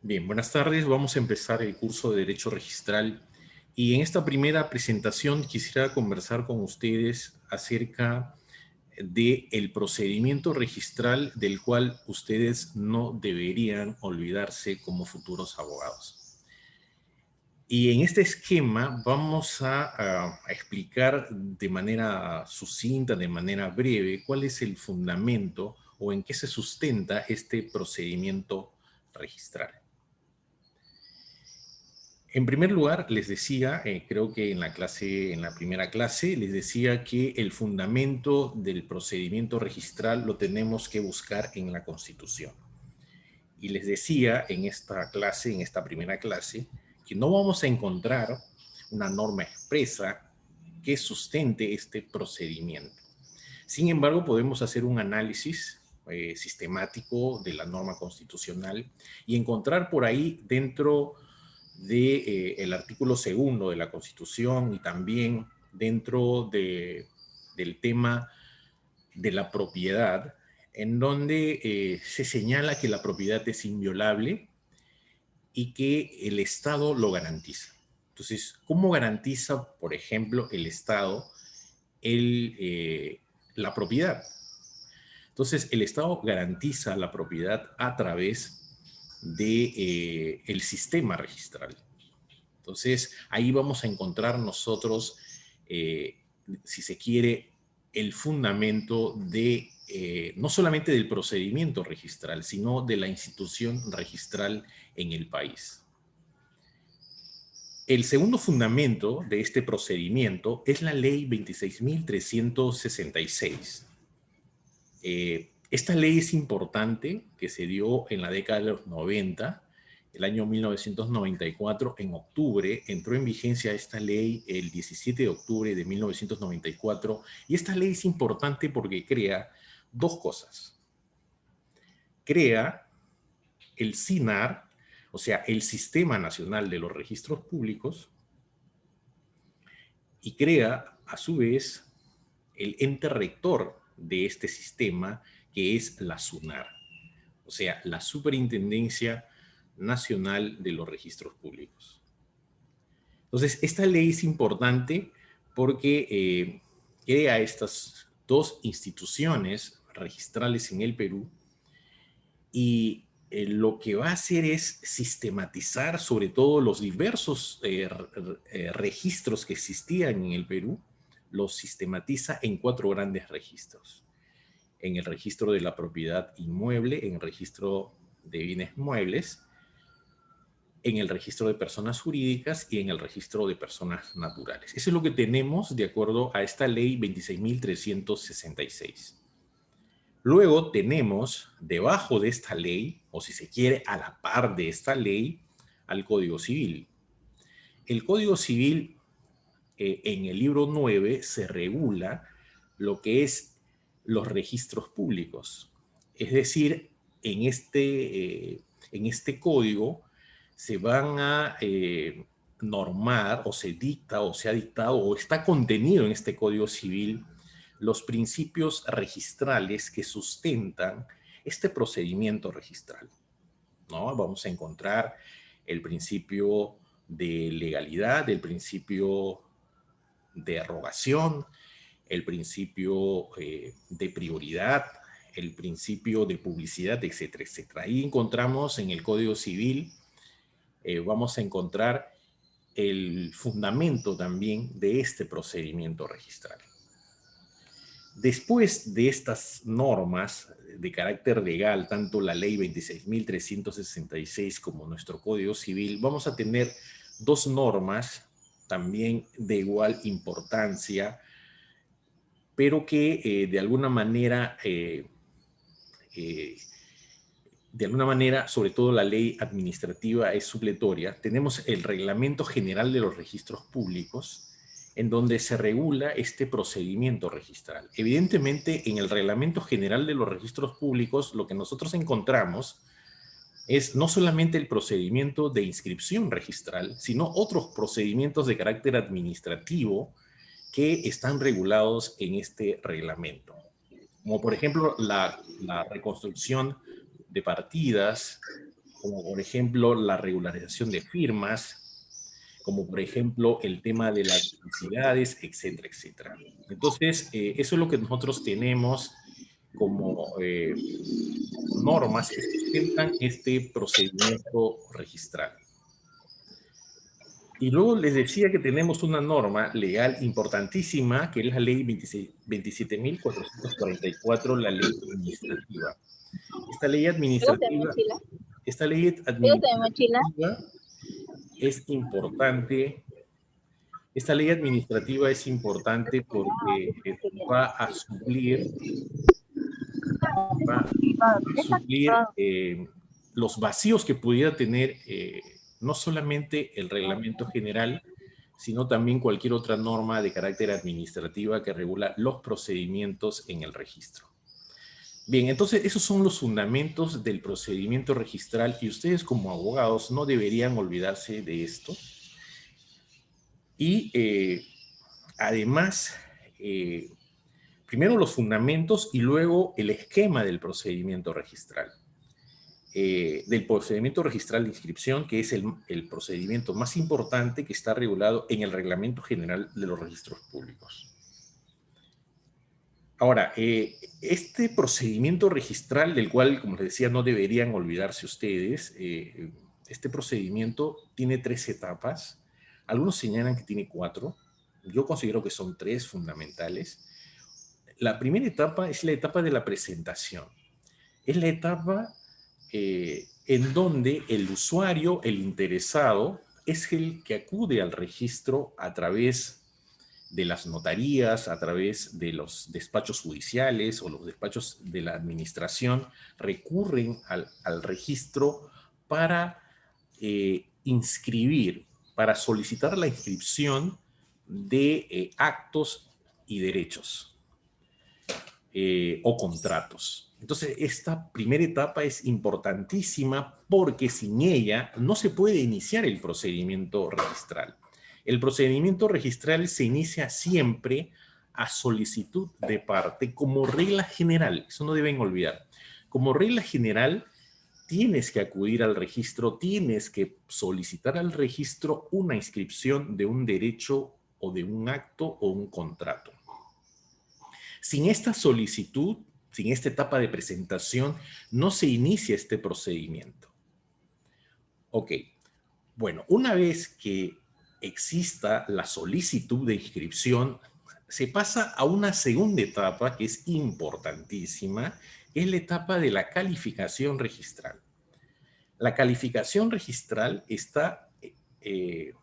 Bien, buenas tardes. Vamos a empezar el curso de Derecho Registral y en esta primera presentación quisiera conversar con ustedes acerca del procedimiento registral del cual ustedes no deberían olvidarse como futuros abogados. Y en este esquema vamos a explicar de manera sucinta, de manera breve, cuál es el fundamento o en qué se sustenta este procedimiento registral. En primer lugar, les decía, creo que en la primera clase, les decía que el fundamento del procedimiento registral lo tenemos que buscar en la Constitución. Y les decía en esta clase, en esta primera clase, que no vamos a encontrar una norma expresa que sustente este procedimiento. Sin embargo, podemos hacer un análisis sistemático de la norma constitucional y encontrar por ahí dentro del artículo segundo de la Constitución y también dentro del tema de la propiedad, en donde se señala que la propiedad es inviolable y que el Estado lo garantiza. Entonces, ¿cómo garantiza, por ejemplo, el Estado la propiedad? Entonces, el Estado garantiza la propiedad a través del sistema registral. Entonces, ahí vamos a encontrar nosotros, si se quiere, el fundamento de no solamente del procedimiento registral, sino de la institución registral en el país. El segundo fundamento de este procedimiento es la Ley 26.366. Esta ley es importante, que se dio en la década de los 90, el año 1994, en octubre, entró en vigencia esta ley el 17 de octubre de 1994, y esta ley es importante porque crea dos cosas. Crea el SINAR, o sea, el Sistema Nacional de los Registros Públicos, y crea, a su vez, el ente rector de este sistema, que es la SUNAR, o sea, la Superintendencia Nacional de los Registros Públicos. Entonces, esta ley es importante porque crea estas dos instituciones registrales en el Perú y lo que va a hacer es sistematizar sobre todo los diversos registros que existían en el Perú, los sistematiza en 4 grandes registros. En el registro de la propiedad inmueble, en el registro de bienes muebles, en el registro de personas jurídicas y en el registro de personas naturales. Eso es lo que tenemos de acuerdo a esta ley 26.366. Luego tenemos debajo de esta ley, o si se quiere a la par de esta ley, al Código Civil. El Código Civil en el libro 9 se regula lo que es los registros públicos. Es decir, en este código se van a normar o se dicta o se ha dictado o está contenido en este Código Civil los principios registrales que sustentan este procedimiento registral, ¿no? Vamos a encontrar el principio de legalidad, el principio de erogación, el principio de prioridad, el principio de publicidad, etcétera, etcétera. Ahí encontramos en el Código Civil, vamos a encontrar el fundamento también de este procedimiento registral. Después de estas normas de carácter legal, tanto la ley 26.366 como nuestro Código Civil, vamos a tener dos normas también de igual importancia, pero que de alguna manera, sobre todo la ley administrativa es supletoria. Tenemos el Reglamento General de los Registros Públicos, en donde se regula este procedimiento registral. Evidentemente, en el Reglamento General de los Registros Públicos, lo que nosotros encontramos es no solamente el procedimiento de inscripción registral, sino otros procedimientos de carácter administrativo que están regulados en este reglamento. Como por ejemplo la reconstrucción de partidas, como por ejemplo la regularización de firmas, como por ejemplo el tema de las publicidades, etcétera, etcétera. Entonces, eso es lo que nosotros tenemos como normas que sustentan este procedimiento registral. Y luego les decía que tenemos una norma legal importantísima, que es la ley 27.444, la ley administrativa. Esta ley ¿Juegos de administrativa, mochila? esta ley ¿Juegos de mochila? administrativa es importante. Esta ley administrativa es importante porque va a suplir los vacíos que pudiera tener no solamente el reglamento general, sino también cualquier otra norma de carácter administrativa que regula los procedimientos en el registro. Bien, entonces esos son los fundamentos del procedimiento registral y ustedes como abogados no deberían olvidarse de esto. Y además, primero los fundamentos y luego el esquema del procedimiento registral. Del procedimiento registral de inscripción, que es el procedimiento más importante que está regulado en el Reglamento General de los Registros Públicos. Ahora, este procedimiento registral, del cual, como les decía, no deberían olvidarse ustedes, este procedimiento tiene 3 etapas. Algunos señalan que tiene 4. Yo considero que son 3 fundamentales. La primera etapa es la etapa de la presentación. Es la etapa en donde el usuario, el interesado, es el que acude al registro a través de las notarías, a través de los despachos judiciales o los despachos de la administración, recurren al registro para inscribir, para solicitar la inscripción de actos y derechos o contratos. Entonces, esta primera etapa es importantísima porque sin ella no se puede iniciar el procedimiento registral. El procedimiento registral se inicia siempre a solicitud de parte como regla general. Eso no deben olvidar. Como regla general, tienes que acudir al registro, tienes que solicitar al registro una inscripción de un derecho o de un acto o un contrato. Sin esta solicitud, sin esta etapa de presentación, no se inicia este procedimiento. Ok, bueno, una vez que exista la solicitud de inscripción, se pasa a una segunda etapa que es importantísima, es la etapa de la calificación registral. La calificación registral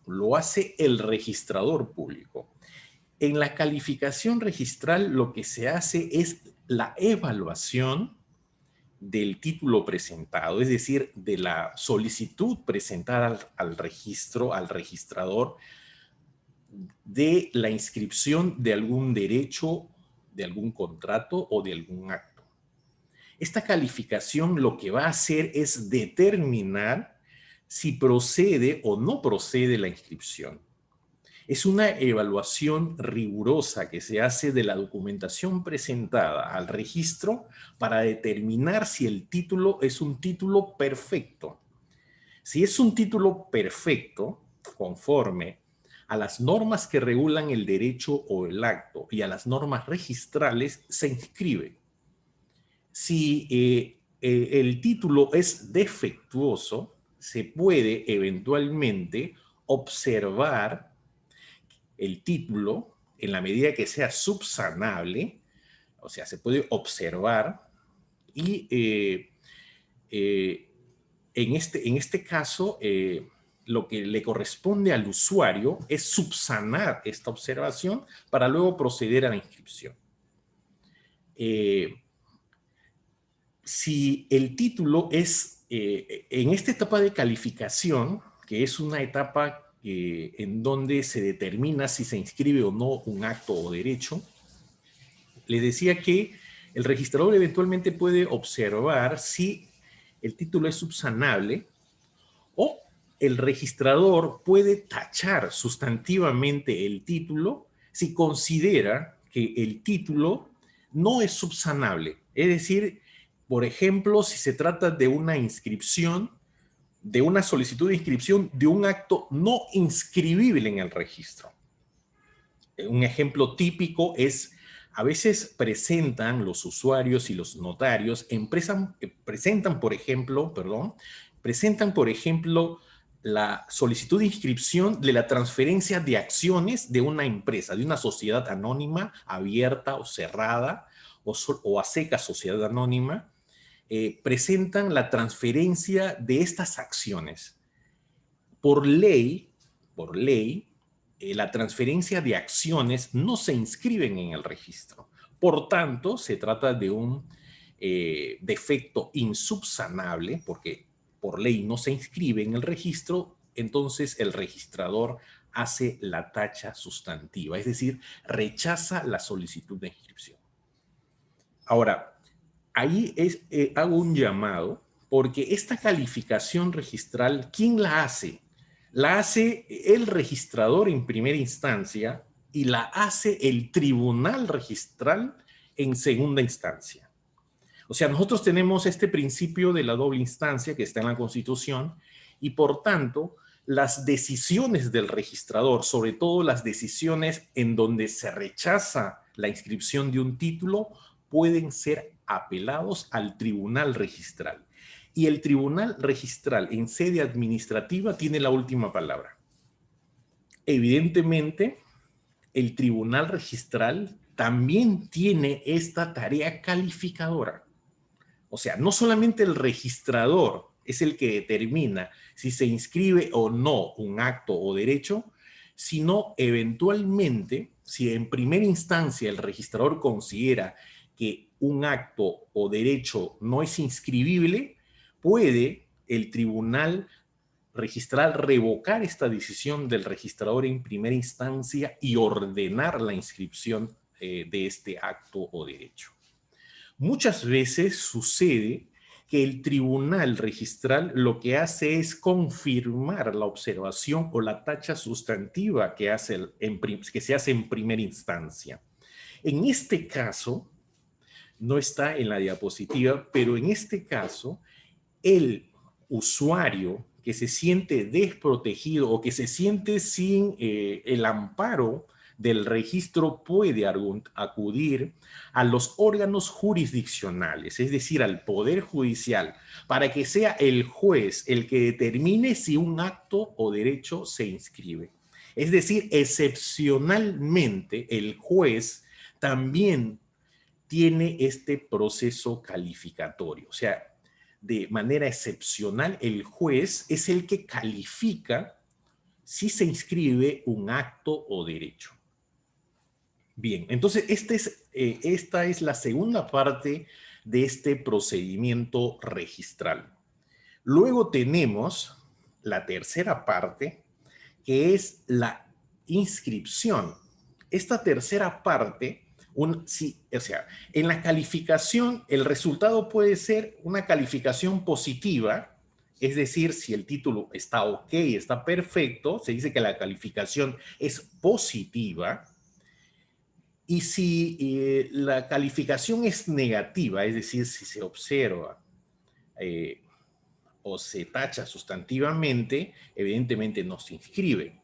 lo hace el registrador público. En la calificación registral lo que se hace es la evaluación del título presentado, es decir, de la solicitud presentada al registro, al registrador, de la inscripción de algún derecho, de algún contrato o de algún acto. Esta calificación lo que va a hacer es determinar si procede o no procede la inscripción. Es una evaluación rigurosa que se hace de la documentación presentada al registro para determinar si el título es un título perfecto. Si es un título perfecto, conforme a las normas que regulan el derecho o el acto y a las normas registrales, se inscribe. Si el título es defectuoso, se puede eventualmente observar el título en la medida que sea subsanable, o sea, se puede observar y en este caso lo que le corresponde al usuario es subsanar esta observación para luego proceder a la inscripción. Si el título es, en esta etapa de calificación, que es una etapa en donde se determina si se inscribe o no un acto o derecho, les decía que el registrador eventualmente puede observar si el título es subsanable o el registrador puede tachar sustantivamente el título si considera que el título no es subsanable. Es decir, por ejemplo, si se trata de una inscripción de una solicitud de inscripción de un acto no inscribible en el registro. Un ejemplo típico es, a veces presentan los usuarios y los notarios, presentan, por ejemplo, la solicitud de inscripción de la transferencia de acciones de una empresa, de una sociedad anónima, abierta o cerrada, o a seca sociedad anónima, presentan la transferencia de estas acciones. Por ley, la transferencia de acciones no se inscriben en el registro. Por tanto, se trata de un defecto insubsanable, porque por ley no se inscribe en el registro, entonces el registrador hace la tacha sustantiva, es decir, rechaza la solicitud de inscripción. Ahora, ahí hago un llamado, porque esta calificación registral, ¿quién la hace? La hace el registrador en primera instancia y la hace el tribunal registral en segunda instancia. O sea, nosotros tenemos este principio de la doble instancia que está en la Constitución y, por tanto, las decisiones del registrador, sobre todo las decisiones en donde se rechaza la inscripción de un título, pueden ser apelados al tribunal registral. Y el tribunal registral en sede administrativa tiene la última palabra. Evidentemente, el tribunal registral también tiene esta tarea calificadora. O sea, no solamente el registrador es el que determina si se inscribe o no un acto o derecho, sino eventualmente, si en primera instancia el registrador considera que un acto o derecho no es inscribible, puede el tribunal registral revocar esta decisión del registrador en primera instancia y ordenar la inscripción de este acto o derecho. Muchas veces sucede que el tribunal registral lo que hace es confirmar la observación o la tacha sustantiva que se hace en primera instancia. En este caso, no está en la diapositiva, pero en este caso, el usuario que se siente desprotegido o que se siente sin el amparo del registro puede acudir a los órganos jurisdiccionales, es decir, al Poder Judicial, para que sea el juez el que determine si un acto o derecho se inscribe. Es decir, excepcionalmente, el juez también tiene este proceso calificatorio. O sea, de manera excepcional, el juez es el que califica si se inscribe un acto o derecho. Bien, entonces esta es la segunda parte de este procedimiento registral. Luego tenemos la tercera parte, que es la inscripción. Esta tercera parte, en la calificación, el resultado puede ser una calificación positiva, es decir, si el título está ok, está perfecto, se dice que la calificación es positiva. Y si la calificación es negativa, es decir, si se observa o se tacha sustantivamente, evidentemente no se inscribe.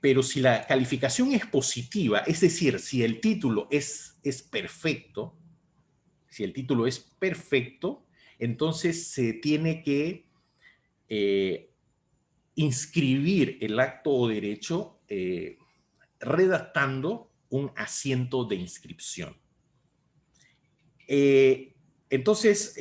Pero si la calificación es positiva, es decir, si el título es perfecto, entonces se tiene que inscribir el acto o derecho redactando un asiento de inscripción. Entonces,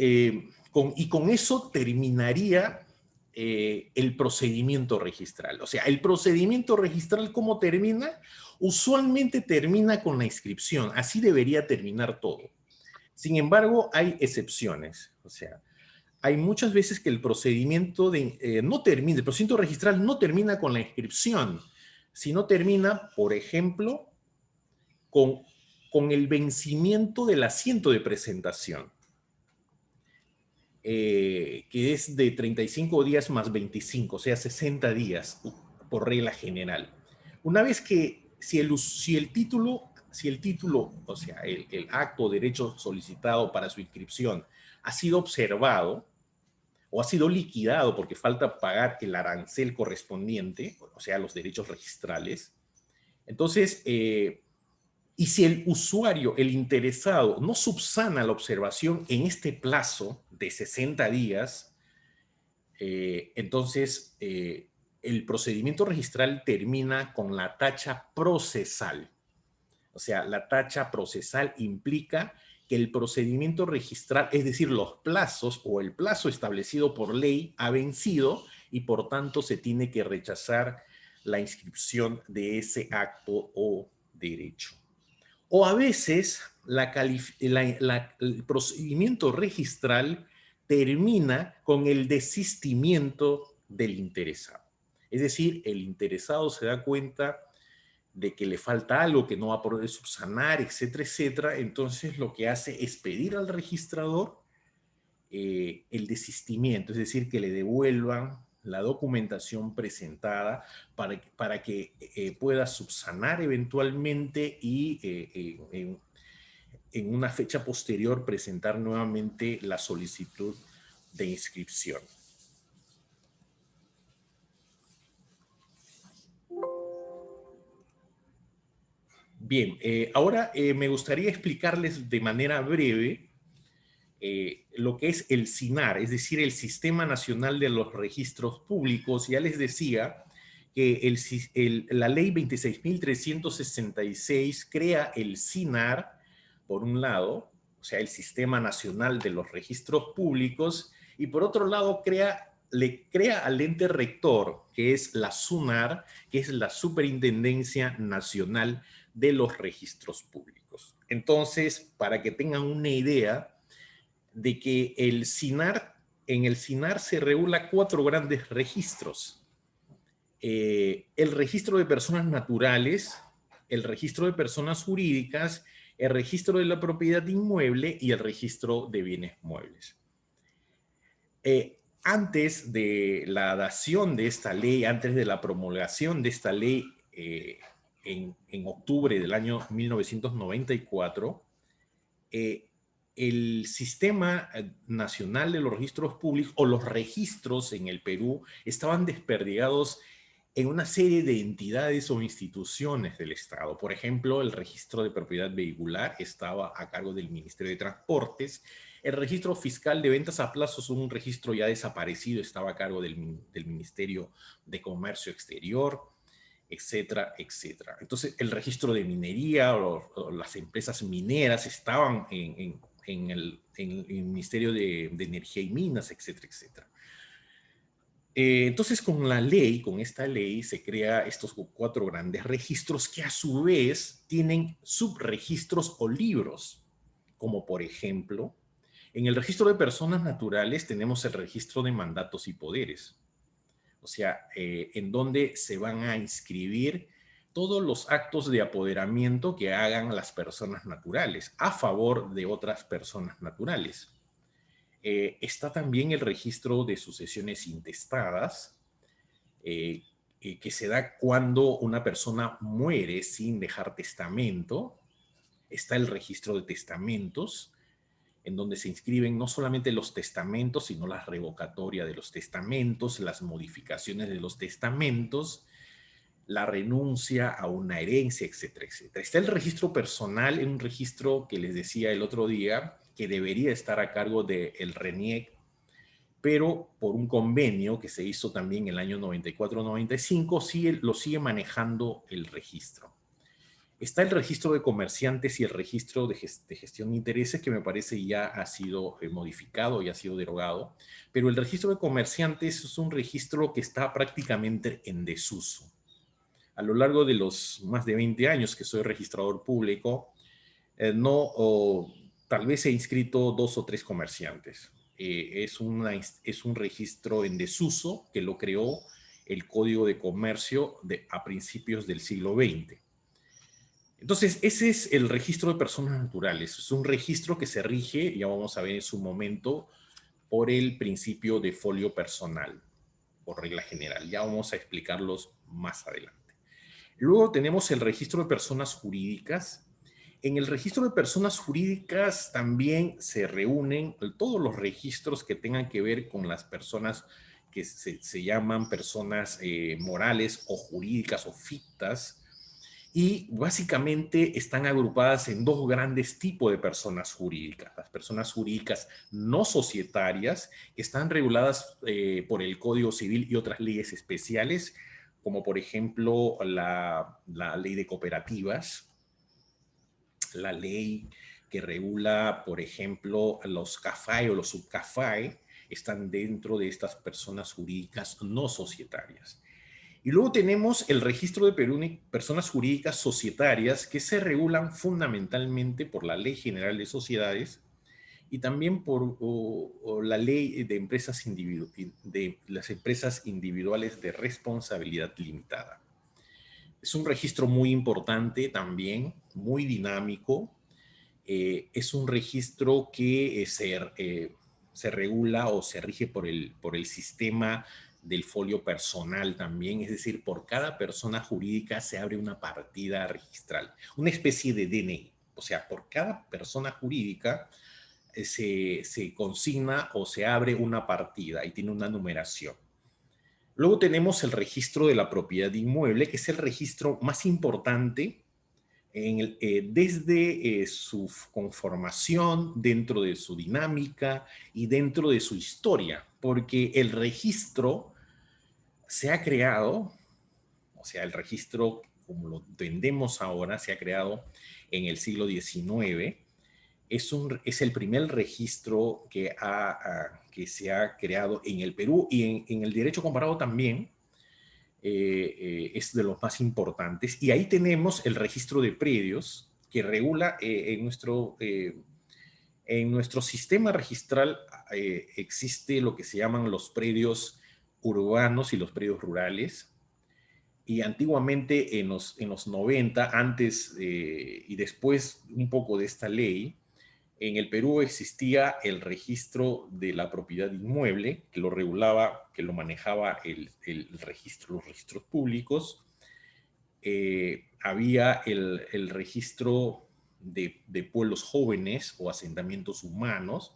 con eso terminaría el procedimiento registral. O sea, el procedimiento registral, ¿cómo termina? Usualmente termina con la inscripción. Así debería terminar todo. Sin embargo, hay excepciones. O sea, hay muchas veces que el procedimiento el procedimiento registral no termina con la inscripción, sino termina, por ejemplo, con el vencimiento del asiento de presentación, que es de 35 días más 25, o sea, 60 días por regla general. Una vez que, si el título, o sea, el acto o derecho solicitado para su inscripción ha sido observado, o ha sido liquidado porque falta pagar el arancel correspondiente, o sea, los derechos registrales. Entonces, y si el usuario, el interesado, no subsana la observación en este plazo de 60 días, entonces el procedimiento registral termina con la tacha procesal. O sea, la tacha procesal implica que el procedimiento registral, es decir, los plazos o el plazo establecido por ley ha vencido y por tanto se tiene que rechazar la inscripción de ese acto o derecho. O a veces el procedimiento registral termina con el desistimiento del interesado. Es decir, el interesado se da cuenta de que le falta algo, que no va a poder subsanar, etcétera, etcétera. Entonces lo que hace es pedir al registrador el desistimiento, es decir, que le devuelvan la documentación presentada para que pueda subsanar eventualmente y en una fecha posterior presentar nuevamente la solicitud de inscripción. Bien, ahora me gustaría explicarles de manera breve lo que es el SINAR, es decir, el Sistema Nacional de los Registros Públicos. Ya les decía que la ley 26.366 crea el SINAR, por un lado, o sea, el Sistema Nacional de los Registros Públicos, y por otro lado le crea al ente rector, que es la SUNAR, que es la Superintendencia Nacional de los Registros Públicos. Entonces, para que tengan una idea de que en el SINAR se regula 4 grandes registros. El registro de personas naturales, el registro de personas jurídicas, el registro de la propiedad inmueble y el registro de bienes muebles. Antes de la dación de esta ley, antes de la promulgación de esta ley en octubre del año 1994, el Sistema Nacional de los Registros Públicos o los registros en el Perú estaban desperdigados en una serie de entidades o instituciones del Estado. Por ejemplo, el registro de propiedad vehicular estaba a cargo del Ministerio de Transportes. El registro fiscal de ventas a plazos, un registro ya desaparecido, estaba a cargo del Ministerio de Comercio Exterior, etcétera, etcétera. Entonces, el registro de minería o las empresas mineras estaban en el Ministerio de Energía y Minas, etcétera, etcétera. Entonces, con esta ley se crea estos 4 grandes registros que a su vez tienen subregistros o libros, como por ejemplo, en el registro de personas naturales tenemos el registro de mandatos y poderes, o sea, en donde se van a inscribir todos los actos de apoderamiento que hagan las personas naturales a favor de otras personas naturales. Está también el registro de sucesiones intestadas, que se da cuando una persona muere sin dejar testamento. Está el registro de testamentos, en donde se inscriben no solamente los testamentos, sino la revocatoria de los testamentos, las modificaciones de los testamentos, la renuncia a una herencia, etcétera, etcétera. Está el registro personal, un registro que les decía el otro día, que debería estar a cargo del RENIEC, pero por un convenio que se hizo también en el año 94-95, lo sigue manejando el registro. Está el registro de comerciantes y el registro de gestión de intereses, que me parece ya ha sido modificado y ha sido derogado, pero el registro de comerciantes es un registro que está prácticamente en desuso. A lo largo de los más de 20 años que soy registrador público, tal vez he inscrito 2 o 3 comerciantes. Es un registro en desuso que lo creó el Código de Comercio a principios del siglo XX. Entonces, ese es el registro de personas naturales. Es un registro que se rige, ya vamos a ver en su momento, por el principio de folio personal, por regla general. Ya vamos a explicarlos más adelante. Luego tenemos el registro de personas jurídicas. En el registro de personas jurídicas también se reúnen todos los registros que tengan que ver con las personas que se llaman personas morales o jurídicas o fictas, y básicamente están agrupadas en dos grandes tipos de personas jurídicas. Las personas jurídicas no societarias, que están reguladas por el Código Civil y otras leyes especiales, como por ejemplo la ley de cooperativas, la ley que regula, por ejemplo, los CAFAE o los subCAFAE, están dentro de estas personas jurídicas no societarias. Y luego tenemos el registro de personas jurídicas societarias que se regulan fundamentalmente por la Ley General de Sociedades y también por la Ley de de las empresas individuales de responsabilidad limitada. Es un registro muy importante también, muy dinámico. Es un registro que se regula o se rige por el sistema del folio personal también, es decir, por cada persona jurídica se abre una partida registral, una especie de DNI. O sea, por cada persona jurídica se consigna o se abre una partida y tiene una numeración. Luego tenemos el registro de la propiedad inmueble, que es el registro más importante desde su conformación, dentro de su dinámica y dentro de su historia, porque el registro se ha creado, o sea, el registro como lo entendemos ahora, se ha creado en el siglo XIX. Es el primer registro que se ha creado en el Perú y en el derecho comparado también. Es de los más importantes. Y ahí tenemos el registro de predios que regula en nuestro sistema registral. Existe lo que se llaman los predios urbanos y los predios rurales. Y antiguamente en los 90, antes y después un poco de esta ley, en el Perú existía el registro de la propiedad inmueble, que lo regulaba, que lo manejaba los registros públicos. Había el registro de pueblos jóvenes o asentamientos humanos,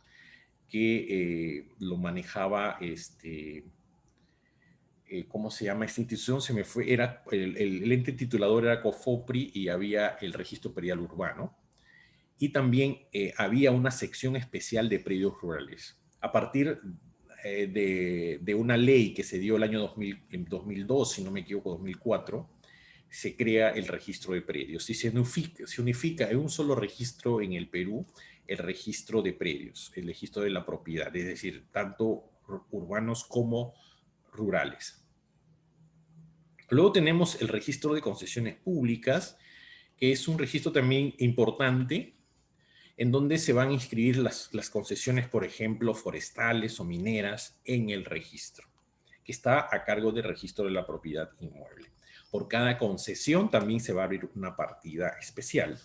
que lo manejaba ¿cómo se llama esta institución? Se me fue, era el ente titulador era COFOPRI y había el registro predial urbano. Y también había una sección especial de predios rurales. A partir de una ley que se dio el año 2000, en 2002, si no me equivoco, 2004, se crea el registro de predios y se unifica en un solo registro en el Perú el registro de predios, el registro de la propiedad, es decir, tanto urbanos como rurales. Luego tenemos el registro de concesiones públicas, que es un registro también importante, en donde se van a inscribir las concesiones, por ejemplo, forestales o mineras en el registro, que está a cargo del registro de la propiedad inmueble. Por cada concesión también se va a abrir una partida especial.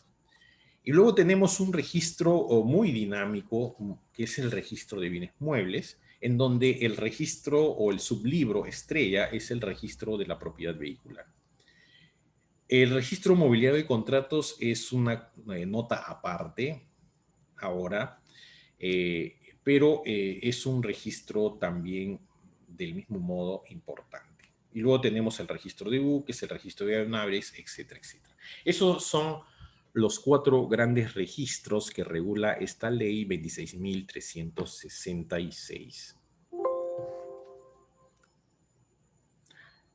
Y luego tenemos un registro muy dinámico, que es el registro de bienes muebles, en donde el registro o el sublibro estrella es el registro de la propiedad vehicular. El registro mobiliario de contratos es una nota aparte ahora, pero es un registro también del mismo modo importante. Y luego tenemos el registro de buques, el registro de aeronaves, etcétera, etcétera. Esos son los 4 grandes registros que regula esta ley 26.366.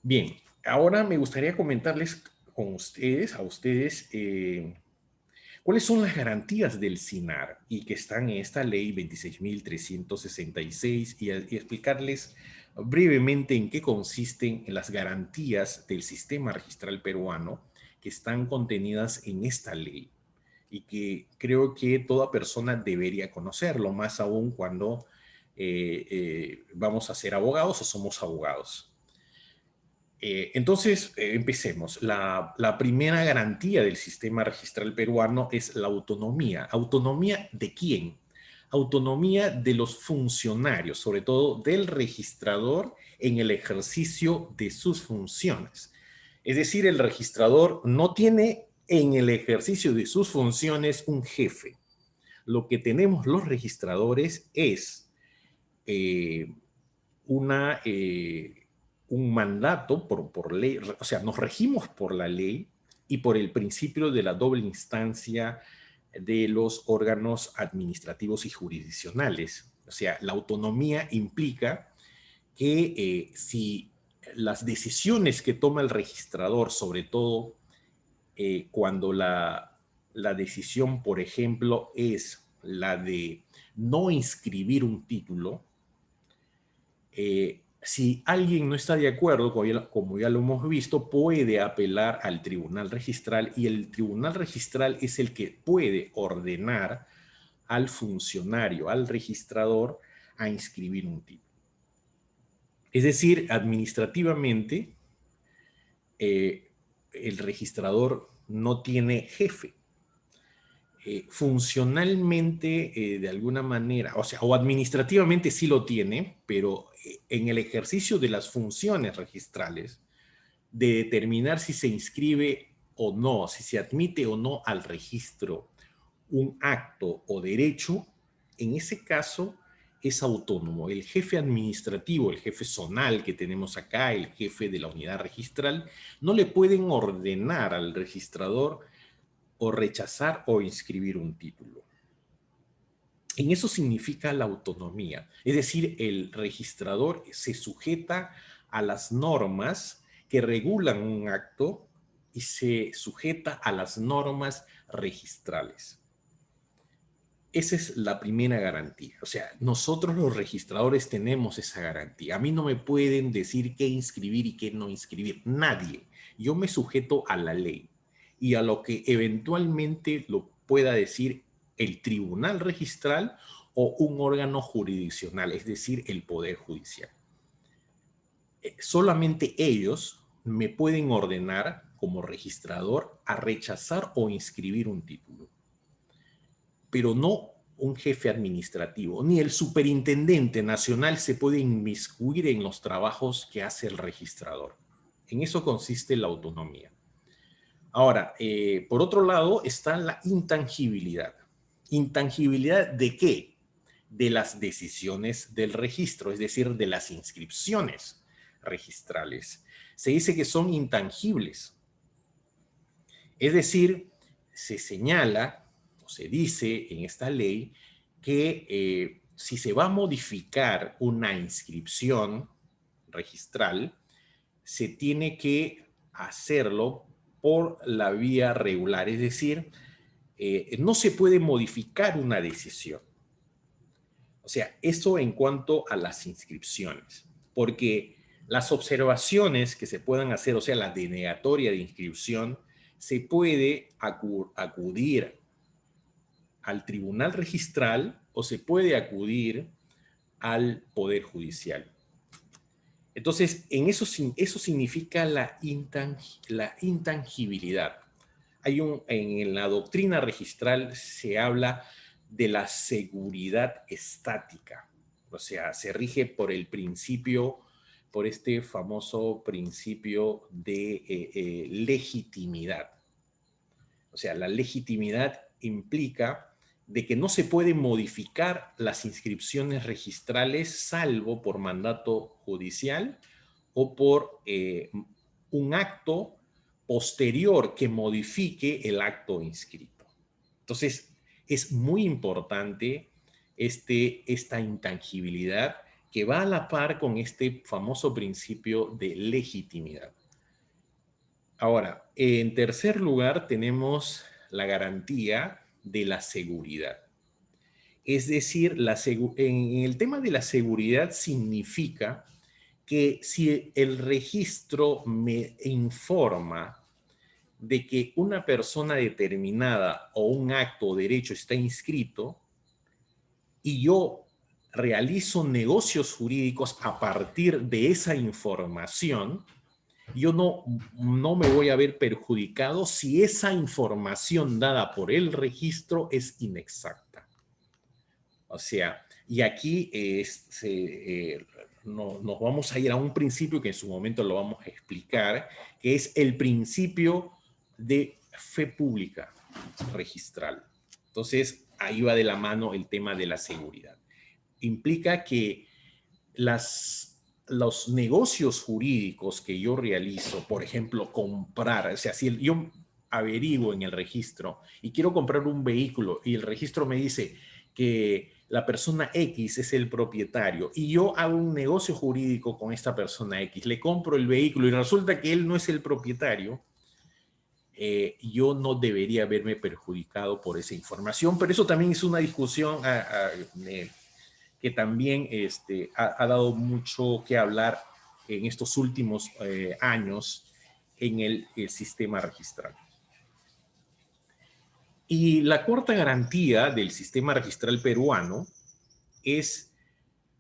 Bien, ahora me gustaría comentarles a ustedes, ¿cuáles son las garantías del SINAR y que están en esta ley 26.366 y explicarles brevemente en qué consisten las garantías del sistema registral peruano que están contenidas en esta ley y que creo que toda persona debería conocerlo, más aún cuando vamos a ser abogados o somos abogados? Entonces, empecemos. La primera garantía del sistema registral peruano es la autonomía. ¿Autonomía de quién? Autonomía de los funcionarios, sobre todo del registrador en el ejercicio de sus funciones. Es decir, el registrador no tiene en el ejercicio de sus funciones un jefe. Lo que tenemos los registradores es eh, una, un mandato por ley, o sea, nos regimos por la ley y por el principio de la doble instancia de los órganos administrativos y jurisdiccionales. O sea, la autonomía implica que si las decisiones que toma el registrador, sobre todo cuando la decisión, por ejemplo, es la de no inscribir un título, si alguien no está de acuerdo, como ya lo hemos visto, puede apelar al tribunal registral y el tribunal registral es el que puede ordenar al funcionario, al registrador, a inscribir un título. Es decir, administrativamente, el registrador no tiene jefe. Funcionalmente, de alguna manera, o sea, o administrativamente sí lo tiene, pero en el ejercicio de las funciones registrales, de determinar si se inscribe o no, si se admite o no al registro un acto o derecho, en ese caso es autónomo. El jefe administrativo, el jefe zonal que tenemos acá, el jefe de la unidad registral, no le pueden ordenar al registrador o rechazar o inscribir un título. En eso significa la autonomía, es decir, el registrador se sujeta a las normas que regulan un acto y se sujeta a las normas registrales. Esa es la primera garantía. O sea, nosotros los registradores tenemos esa garantía. A mí no me pueden decir qué inscribir y qué no inscribir. Nadie. Yo me sujeto a la ley y a lo que eventualmente lo pueda decir el tribunal registral o un órgano jurisdiccional, es decir, el Poder Judicial. Solamente ellos me pueden ordenar como registrador a rechazar o inscribir un título, pero no un jefe administrativo, ni el superintendente nacional se puede inmiscuir en los trabajos que hace el registrador. En eso consiste la autonomía. Ahora, por otro lado está la intangibilidad. ¿Intangibilidad de qué? De las decisiones del registro, es decir, de las inscripciones registrales. Se dice que son intangibles. Es decir, se señala o se dice en esta ley que si se va a modificar una inscripción registral, se tiene que hacerlo por la vía regular, es decir, no se puede modificar una decisión. O sea, eso en cuanto a las inscripciones, porque las observaciones que se puedan hacer, o sea, la denegatoria de inscripción, se puede acudir al tribunal registral o se puede acudir al Poder Judicial. Entonces, eso significa la intangibilidad. En la doctrina registral se habla de la seguridad estática. O sea, se rige por el principio, por este famoso principio de legitimidad. O sea, la legitimidad implica de que no se pueden modificar las inscripciones registrales salvo por mandato judicial o por un acto posterior que modifique el acto inscrito. Entonces, es muy importante esta intangibilidad que va a la par con este famoso principio de legitimidad. Ahora, en tercer lugar tenemos la garantía de la seguridad. Es decir, en el tema de la seguridad significa que si el registro me informa de que una persona determinada o un acto o derecho está inscrito y yo realizo negocios jurídicos a partir de esa información, yo no me voy a ver perjudicado si esa información dada por el registro es inexacta. O sea, y aquí nos vamos a ir a un principio que en su momento lo vamos a explicar, que es el principio de fe pública registral. Entonces, ahí va de la mano el tema de la seguridad. Implica que los negocios jurídicos que yo realizo, por ejemplo, comprar, o sea, si yo averiguo en el registro y quiero comprar un vehículo y el registro me dice que la persona X es el propietario y yo hago un negocio jurídico con esta persona X, le compro el vehículo y resulta que él no es el propietario, yo no debería verme perjudicado por esa información, pero eso también es una discusión que también ha dado mucho que hablar en estos últimos años en el sistema registral. Y la cuarta garantía del sistema registral peruano es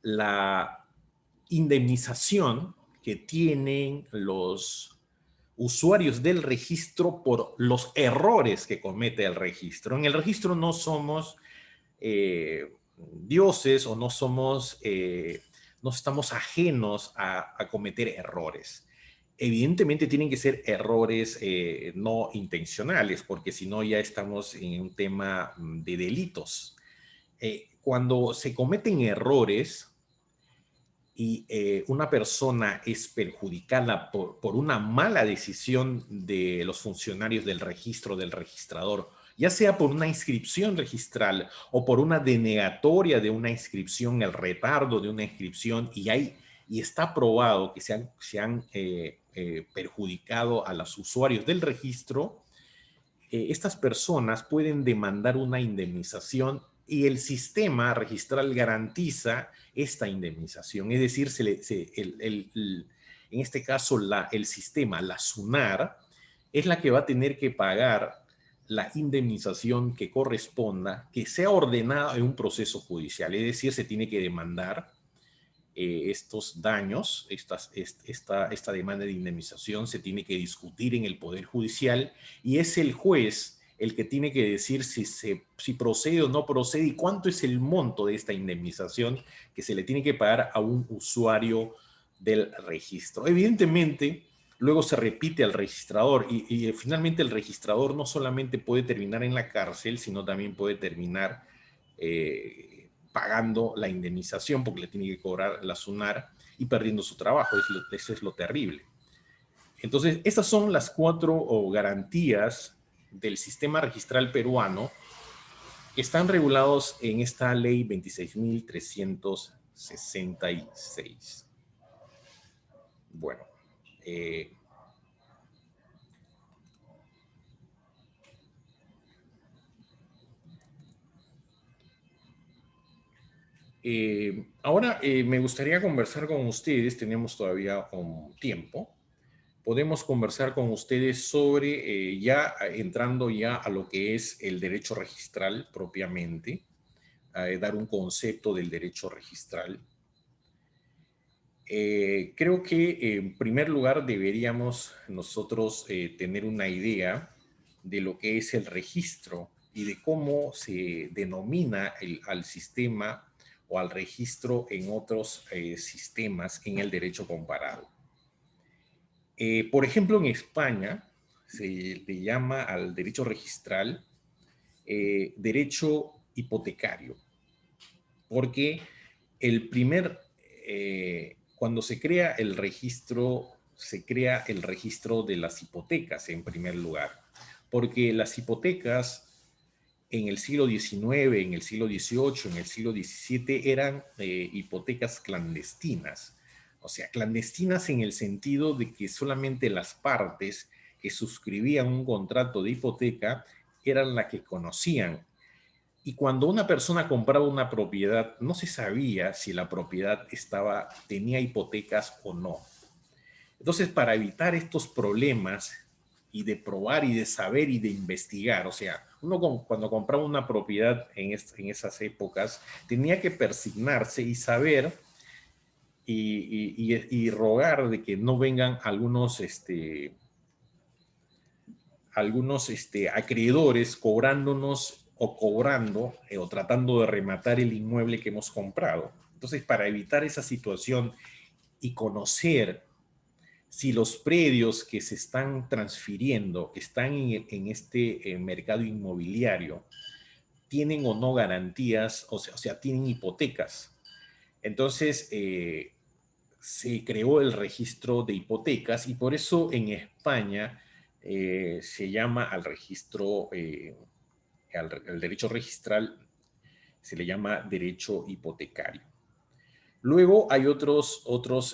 la indemnización que tienen los usuarios del registro por los errores que comete el registro. En el registro no somos dioses o no estamos ajenos a cometer errores. Evidentemente tienen que ser errores no intencionales, porque si no ya estamos en un tema de delitos. Cuando se cometen errores y una persona es perjudicada por una mala decisión de los funcionarios del registro, del registrador, ya sea por una inscripción registral o por una denegatoria de una inscripción, el retardo de una inscripción, y está probado que se han perjudicado a los usuarios del registro, estas personas pueden demandar una indemnización y el sistema registral garantiza esta indemnización. Es decir, en este caso el sistema, la SUNAR, es la que va a tener que pagar la indemnización que corresponda, que sea ordenada en un proceso judicial. Es decir, se tiene que demandar estos daños, esta demanda de indemnización se tiene que discutir en el Poder Judicial y es el juez el que tiene que decir si procede o no procede y cuánto es el monto de esta indemnización que se le tiene que pagar a un usuario del registro. Evidentemente, luego se repite al registrador y finalmente el registrador no solamente puede terminar en la cárcel, sino también puede terminar pagando la indemnización porque le tiene que cobrar la SUNAR y perdiendo su trabajo. Eso es lo terrible. Entonces, estas son las 4 garantías del sistema registral peruano que están regulados en esta ley 26.366. Bueno, ahora me gustaría conversar con ustedes, tenemos todavía un tiempo, podemos conversar con ustedes sobre, ya entrando ya a lo que es el derecho registral propiamente, dar un concepto del derecho registral. Creo que en primer lugar deberíamos nosotros tener una idea de lo que es el registro y de cómo se denomina al sistema o al registro en otros sistemas en el derecho comparado. Por ejemplo, en España se le llama al derecho registral derecho hipotecario, porque cuando se crea el registro de las hipotecas en primer lugar, porque las hipotecas en el siglo XIX, en el siglo XVIII, en el siglo XVII eran hipotecas clandestinas. O sea, clandestinas en el sentido de que solamente las partes que suscribían un contrato de hipoteca eran las que conocían. Y cuando una persona compraba una propiedad, no se sabía si la propiedad tenía hipotecas o no. Entonces, para evitar estos problemas y de probar y de saber y de investigar, o sea, uno cuando compraba una propiedad en esas épocas, tenía que persignarse y saber y rogar de que no vengan algunos acreedores cobrándonos o cobrando o tratando de rematar el inmueble que hemos comprado. Entonces, para evitar esa situación y conocer si los predios que se están transfiriendo, que están en este mercado inmobiliario, tienen o no garantías, o sea tienen hipotecas. Entonces, se creó el registro de hipotecas y por eso en España se llama al registro, al derecho registral, se le llama derecho hipotecario. Luego hay otros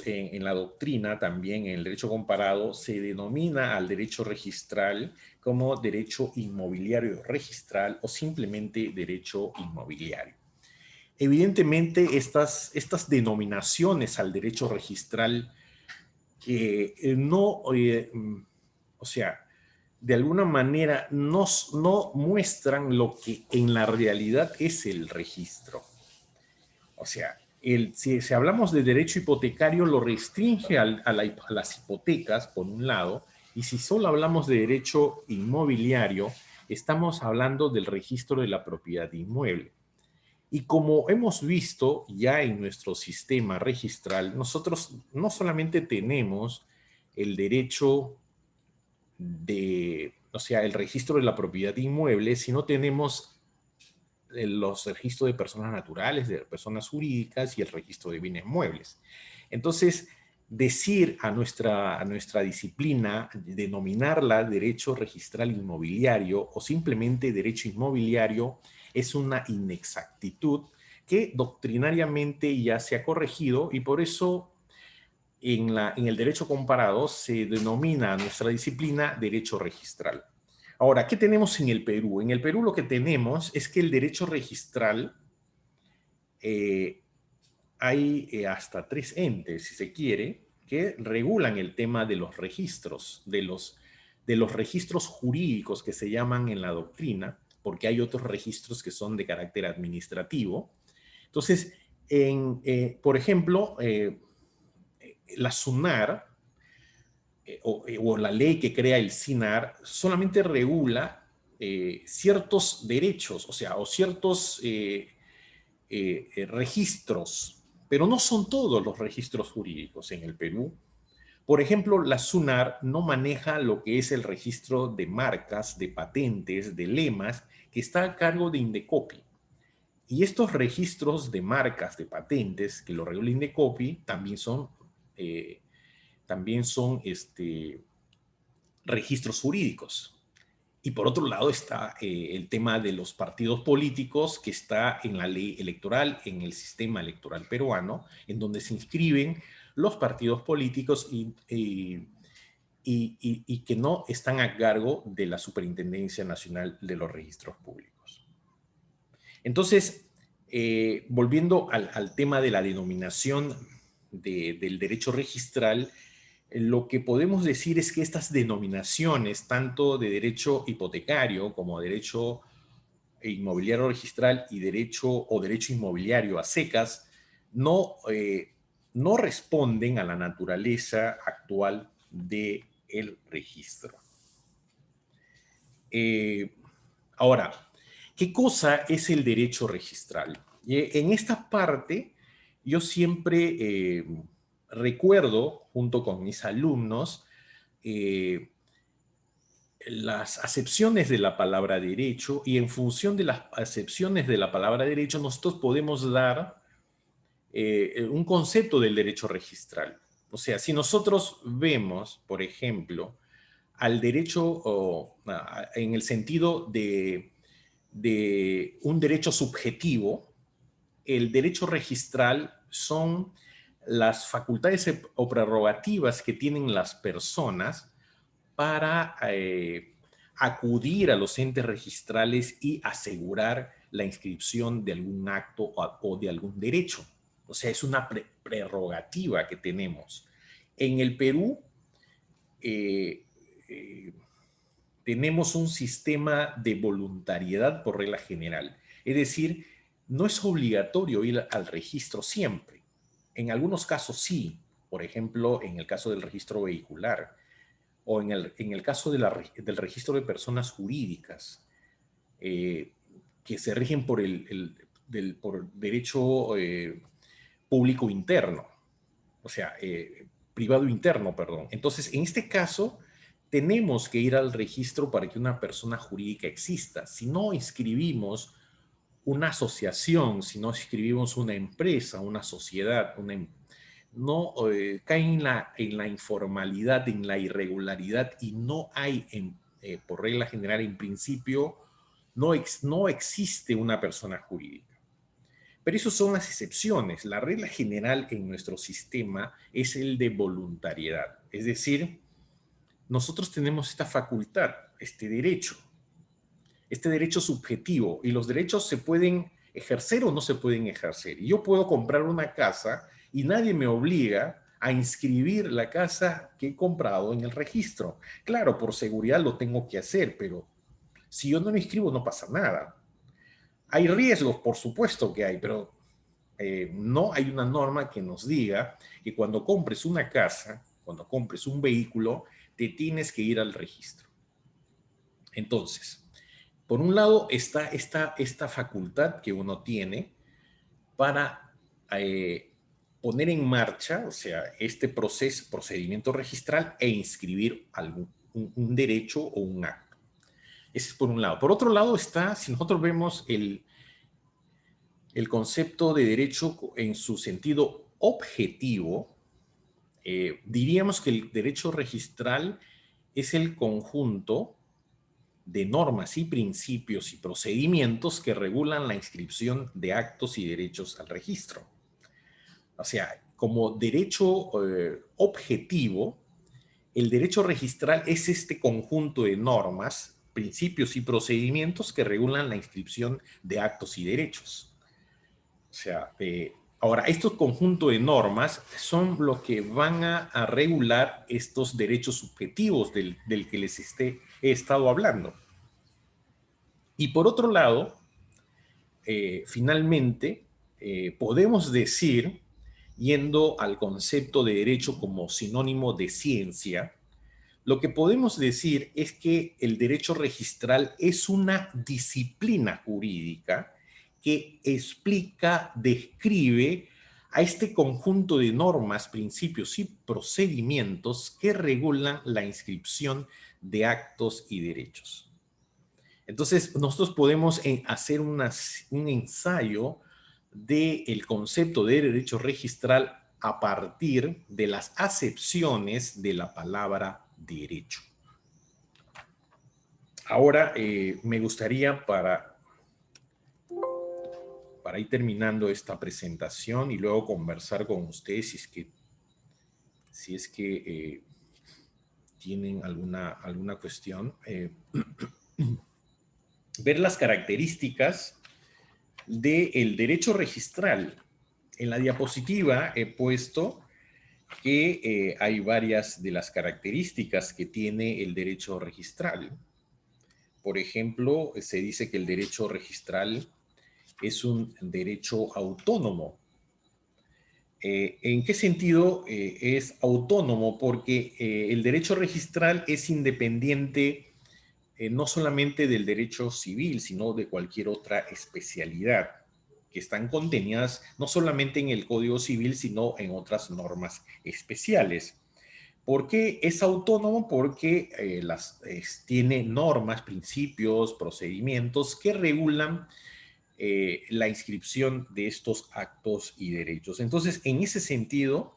en la doctrina también, en el derecho comparado, se denomina al derecho registral como derecho inmobiliario registral o simplemente derecho inmobiliario. Evidentemente, estas denominaciones al derecho registral no, o sea, de alguna manera no muestran lo que en la realidad es el registro. O sea, si hablamos de derecho hipotecario, lo restringe a las hipotecas, por un lado, y si solo hablamos de derecho inmobiliario, estamos hablando del registro de la propiedad inmueble. Y como hemos visto ya en nuestro sistema registral, nosotros no solamente tenemos el derecho o sea, el registro de la propiedad inmueble, sino tenemos los registros de personas naturales, de personas jurídicas y el registro de bienes muebles. Entonces, decir a nuestra disciplina, denominarla derecho registral inmobiliario o simplemente derecho inmobiliario, es una inexactitud que doctrinariamente ya se ha corregido y por eso en el derecho comparado se denomina a nuestra disciplina derecho registral. Ahora, ¿qué tenemos en el Perú? En el Perú lo que tenemos es que el derecho registral eh, hay hasta 3 entes, si se quiere, que regulan el tema de los registros, de los registros jurídicos que se llaman en la doctrina, porque hay otros registros que son de carácter administrativo. Entonces, por ejemplo, la SUNAR o la ley que crea el SINAR solamente regula ciertos derechos, o sea, o ciertos registros, pero no son todos los registros jurídicos en el Perú. Por ejemplo, la SUNAR no maneja lo que es el registro de marcas, de patentes, de lemas, que está a cargo de Indecopi. Y estos registros de marcas, de patentes, que lo regula Indecopi, también son registros jurídicos. Y por otro lado está el tema de los partidos políticos que está en la ley electoral, en el sistema electoral peruano, en donde se inscriben los partidos políticos y que no están a cargo de la Superintendencia Nacional de los Registros Públicos. Entonces, volviendo al tema de la denominación del derecho registral, lo que podemos decir es que estas denominaciones, tanto de derecho hipotecario como derecho inmobiliario registral y derecho inmobiliario a secas, no responden a la naturaleza actual del registro. Ahora, ¿qué cosa es el derecho registral? En esta parte, yo siempre recuerdo, junto con mis alumnos, eh, las acepciones de la palabra derecho y en función de las acepciones de la palabra derecho, nosotros podemos dar un concepto del derecho registral. O sea, si nosotros vemos, por ejemplo, al derecho en el sentido de un derecho subjetivo, el derecho registral son las facultades o prerrogativas que tienen las personas para acudir a los entes registrales y asegurar la inscripción de algún acto o de algún derecho. O sea, es una prerrogativa que tenemos. En el Perú eh, eh, tenemos un sistema de voluntariedad por regla general. Es decir, no es obligatorio ir al registro siempre. En algunos casos sí, por ejemplo, en el caso del registro vehicular o en el caso del registro de personas jurídicas eh, que se rigen por derecho público interno. O sea, privado interno, perdón. Entonces, en este caso, tenemos que ir al registro para que una persona jurídica exista. Si no inscribimos una asociación, si no inscribimos una empresa, una sociedad, no cae en la informalidad, en la irregularidad y no hay, por regla general, en principio, no existe una persona jurídica. Pero esas son las excepciones. La regla general en nuestro sistema es el de voluntariedad. Es decir, nosotros tenemos esta facultad, este derecho subjetivo, y los derechos se pueden ejercer o no se pueden ejercer. Y yo puedo comprar una casa y nadie me obliga a inscribir la casa que he comprado en el registro. Claro, por seguridad lo tengo que hacer, pero si yo no lo inscribo no pasa nada. Hay riesgos, por supuesto que hay, pero no hay una norma que nos diga que cuando compres una casa, cuando compres un vehículo, te tienes que ir al registro. Entonces, por un lado está esta facultad que uno tiene para poner en marcha, o sea, este procedimiento registral e inscribir un derecho o un acto. Ese es por un lado. Por otro lado está, si nosotros vemos el concepto de derecho en su sentido objetivo, diríamos que el derecho registral es el conjunto de normas y principios y procedimientos que regulan la inscripción de actos y derechos al registro. O sea, como derecho objetivo, el derecho registral es este conjunto de normas, principios y procedimientos que regulan la inscripción de actos y derechos. O sea, ahora, estos conjuntos de normas son los que van a regular estos derechos subjetivos del que les he estado hablando. Y por otro lado, finalmente, podemos decir, yendo al concepto de derecho como sinónimo de ciencia, lo que podemos decir es que el derecho registral es una disciplina jurídica que explica, describe a este conjunto de normas, principios y procedimientos que regulan la inscripción de actos y derechos. Entonces, nosotros podemos hacer un ensayo del concepto de derecho registral a partir de las acepciones de la palabra derecho. Ahora, me gustaría para ir terminando esta presentación y luego conversar con ustedes si es que tienen alguna cuestión, ver las características del derecho registral. En la diapositiva he puesto que hay varias de las características que tiene el derecho registral. Por ejemplo, se dice que el derecho registral es un derecho autónomo. ¿En qué sentido es autónomo? Porque el derecho registral es independiente no solamente del derecho civil, sino de cualquier otra especialidad que están contenidas no solamente en el Código Civil, sino en otras normas especiales. ¿Por qué es autónomo? Porque tiene normas, principios, procedimientos que regulan la inscripción de estos actos y derechos. Entonces, en ese sentido,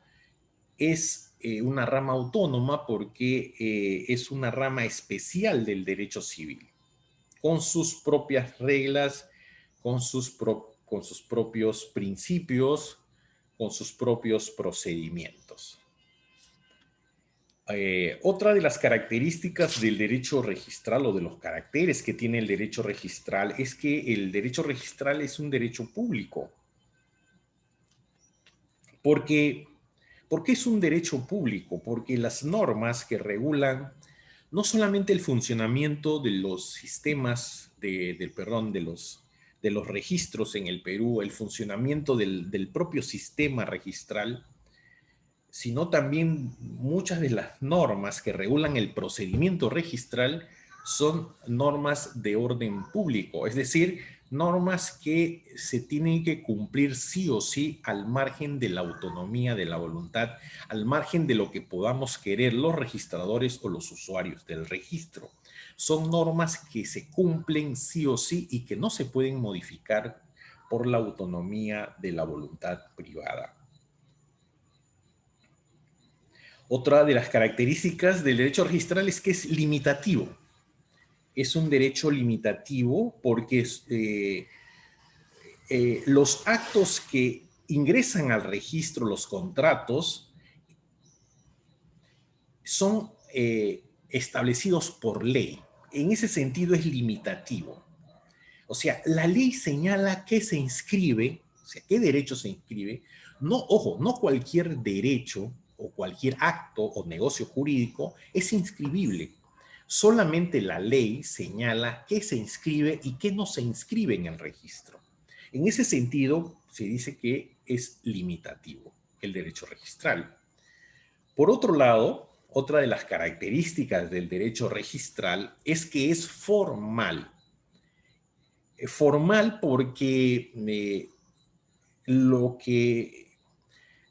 es una rama autónoma porque es una rama especial del derecho civil, con sus propias reglas, con sus propios principios, con sus propios procedimientos. Otra de las características del derecho registral o de los caracteres que tiene el derecho registral es que el derecho registral es un derecho público. ¿Por qué es un derecho público? Porque las normas que regulan no solamente el funcionamiento de los sistemas de los registros en el Perú, el funcionamiento del propio sistema registral, sino también muchas de las normas que regulan el procedimiento registral son normas de orden público, es decir, normas que se tienen que cumplir sí o sí al margen de la autonomía de la voluntad, al margen de lo que podamos querer los registradores o los usuarios del registro. Son normas que se cumplen sí o sí y que no se pueden modificar por la autonomía de la voluntad privada. Otra de las características del derecho registral es que es limitativo. Es un derecho limitativo porque los actos que ingresan al registro, los contratos, son establecidos por ley. En ese sentido es limitativo. O sea, la ley señala qué se inscribe, o sea, qué derecho se inscribe. No, ojo, no cualquier derecho o cualquier acto o negocio jurídico es inscribible. Solamente la ley señala qué se inscribe y qué no se inscribe en el registro. En ese sentido, se dice que es limitativo el derecho registral. Por otro lado, otra de las características del derecho registral es que es formal. Formal porque lo que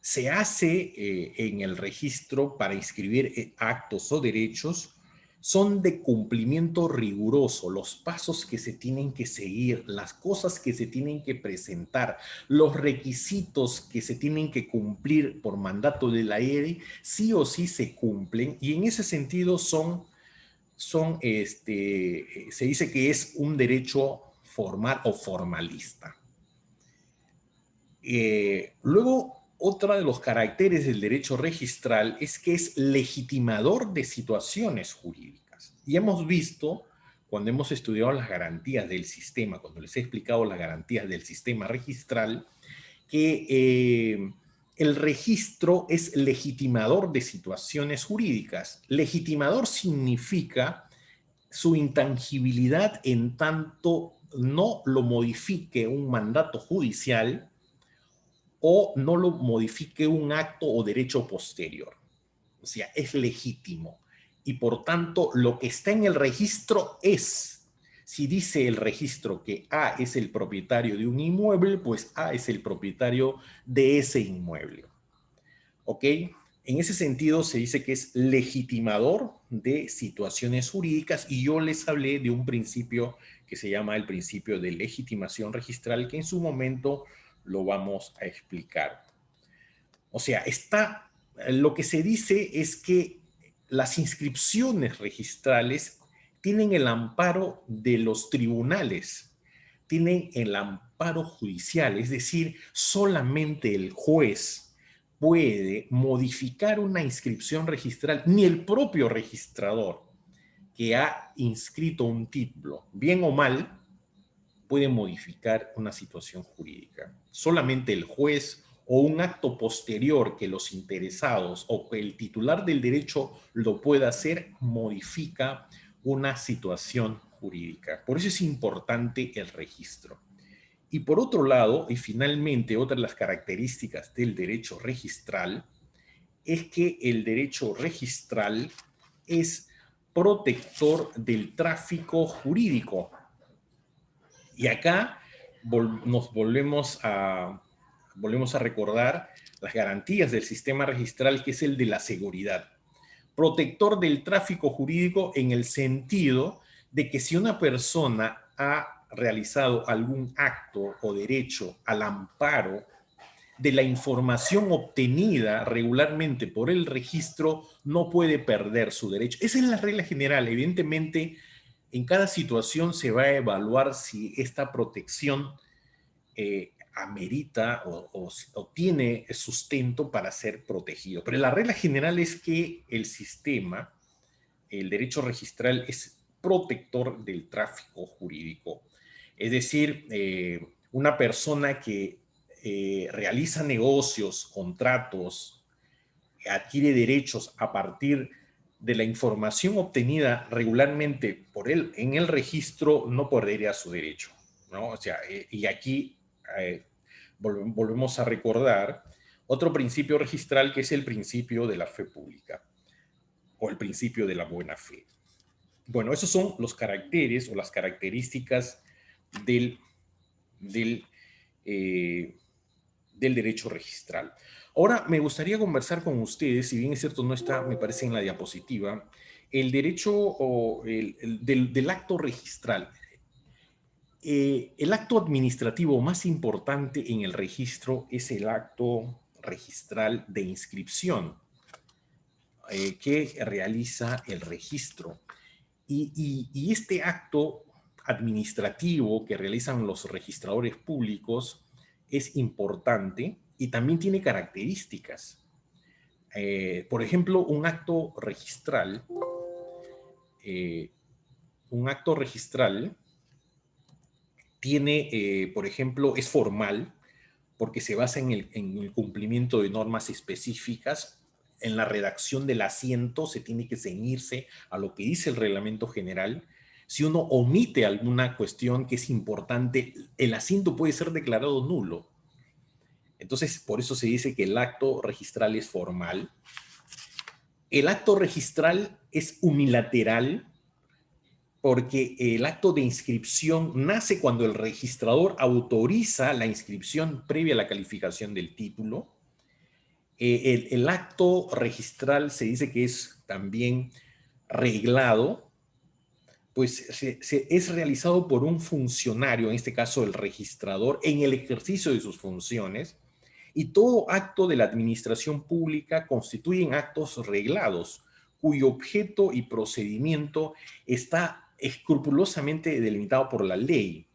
se hace en el registro para inscribir actos o derechos son de cumplimiento riguroso, los pasos que se tienen que seguir, las cosas que se tienen que presentar, los requisitos que se tienen que cumplir por mandato de la ley, sí o sí se cumplen y en ese sentido se dice que es un derecho formal o formalista. Luego, otra de los caracteres del derecho registral es que es legitimador de situaciones jurídicas. Y hemos visto, cuando hemos estudiado las garantías del sistema, cuando les he explicado las garantías del sistema registral, que el registro es legitimador de situaciones jurídicas. Legitimador significa su intangibilidad en tanto no lo modifique un mandato judicial o no lo modifique un acto o derecho posterior. O sea, es legítimo. Y por tanto, lo que está en el registro es, si dice el registro que A es el propietario de un inmueble, pues A es el propietario de ese inmueble. ¿Ok? En ese sentido se dice que es legitimador de situaciones jurídicas y yo les hablé de un principio que se llama el principio de legitimación registral que en su momento lo vamos a explicar. O sea, lo que se dice es que las inscripciones registrales tienen el amparo de los tribunales, tienen el amparo judicial, es decir, solamente el juez puede modificar una inscripción registral, ni el propio registrador que ha inscrito un título, bien o mal, puede modificar una situación jurídica. Solamente el juez o un acto posterior que los interesados o que el titular del derecho lo pueda hacer, modifica una situación jurídica. Por eso es importante el registro. Y por otro lado, y finalmente, otra de las características del derecho registral es que el derecho registral es protector del tráfico jurídico. Y acá nos volvemos a recordar las garantías del sistema registral, que es el de la seguridad. Protector del tráfico jurídico en el sentido de que si una persona ha realizado algún acto o derecho al amparo de la información obtenida regularmente por el registro, no puede perder su derecho. Esa es la regla general. Evidentemente, en cada situación se va a evaluar si esta protección amerita o tiene sustento para ser protegido. Pero la regla general es que el sistema, el derecho registral, es protector del tráfico jurídico. Es decir, una persona que realiza negocios, contratos, adquiere derechos a partir de la información obtenida regularmente por él en el registro, no perdería su derecho, ¿no? O sea, y aquí volvemos a recordar otro principio registral que es el principio de la fe pública o el principio de la buena fe. Bueno, esos son los caracteres o las características del del, eh, del derecho registral. Ahora me gustaría conversar con ustedes, si bien es cierto no está, me parece en la diapositiva, el derecho o del acto registral. El acto administrativo más importante en el registro es el acto registral de inscripción que realiza el registro. Y este acto administrativo que realizan los registradores públicos es importante y también tiene características. Por ejemplo, eh, un acto registral tiene, por ejemplo, es formal porque se basa en el cumplimiento de normas específicas. En la redacción del asiento se tiene que ceñirse a lo que dice el reglamento general. Si uno omite alguna cuestión que es importante, el asiento puede ser declarado nulo. Entonces, por eso se dice que el acto registral es formal. El acto registral es unilateral porque el acto de inscripción nace cuando el registrador autoriza la inscripción previa a la calificación del título. El acto registral se dice que es también reglado, pues es realizado por un funcionario, en este caso el registrador, en el ejercicio de sus funciones, y todo acto de la administración pública constituyen actos reglados, cuyo objeto y procedimiento está escrupulosamente delimitado por la ley.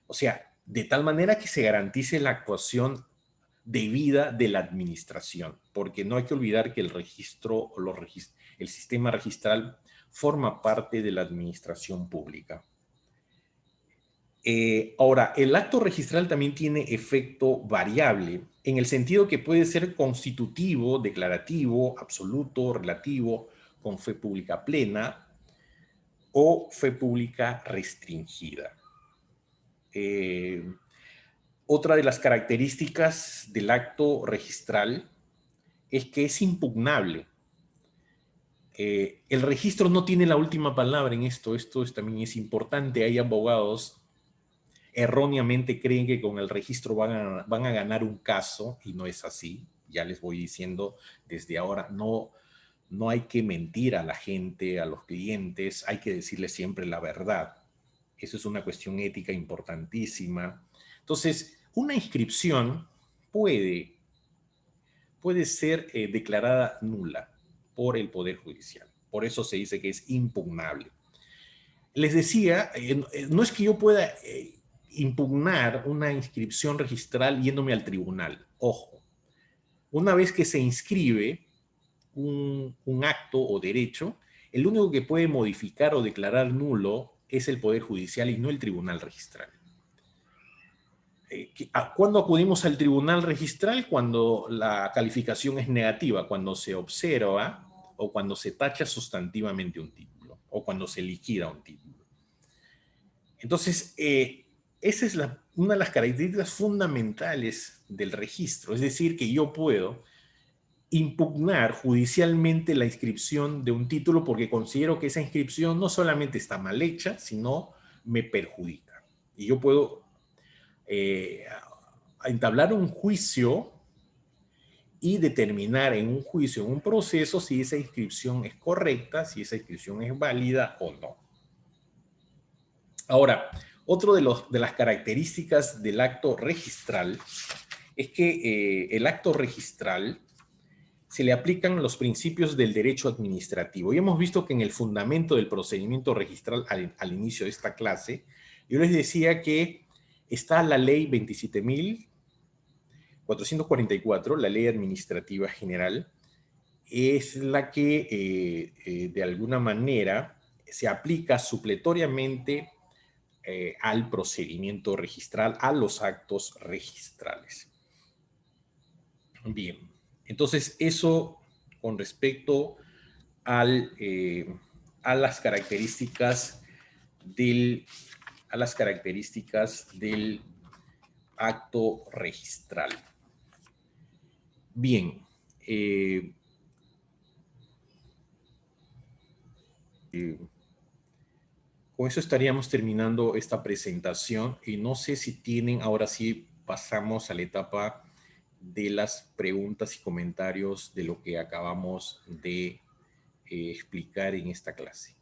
O sea, de tal manera que se garantice la actuación debida de la administración, porque no hay que olvidar que el registro, el sistema registral forma parte de la administración pública. Ahora, el acto registral también tiene efecto variable, en el sentido que puede ser constitutivo, declarativo, absoluto, relativo, con fe pública plena o fe pública restringida. Otra de las características del acto registral es que es impugnable. El registro no tiene la última palabra en esto. También es importante. Hay abogados erróneamente creen que con el registro van a ganar un caso y no es así. Ya les voy diciendo desde ahora, no hay que mentir a la gente, a los clientes, hay que decirles siempre la verdad. Eso es una cuestión ética importantísima. Entonces, una inscripción puede, puede ser declarada nula por el Poder Judicial. Por eso se dice que es impugnable. Les decía, no es que yo pueda impugnar una inscripción registral yéndome al tribunal. Ojo, una vez que se inscribe un acto o derecho, el único que puede modificar o declarar nulo es el Poder Judicial y no el Tribunal Registral. ¿Cuándo acudimos al tribunal registral? Cuando la calificación es negativa, cuando se observa o cuando se tacha sustantivamente un título o cuando se liquida un título. Entonces, esa es una de las características fundamentales del registro, es decir, que yo puedo impugnar judicialmente la inscripción de un título porque considero que esa inscripción no solamente está mal hecha, sino me perjudica. Y yo puedo entablar un juicio y determinar en un juicio, en un proceso, si esa inscripción es correcta, si esa inscripción es válida o no. Ahora, otro de las características del acto registral es que el acto registral se le aplican los principios del derecho administrativo. Y hemos visto que en el fundamento del procedimiento registral al inicio de esta clase, yo les decía que está la ley 27.444, la ley administrativa general, es la que de alguna manera se aplica supletoriamente al procedimiento registral, a los actos registrales. Bien, entonces eso con respecto a las características del acto registral. Bien, Con eso estaríamos terminando esta presentación y no sé si tienen, ahora sí pasamos a la etapa de las preguntas y comentarios de lo que acabamos de explicar en esta clase.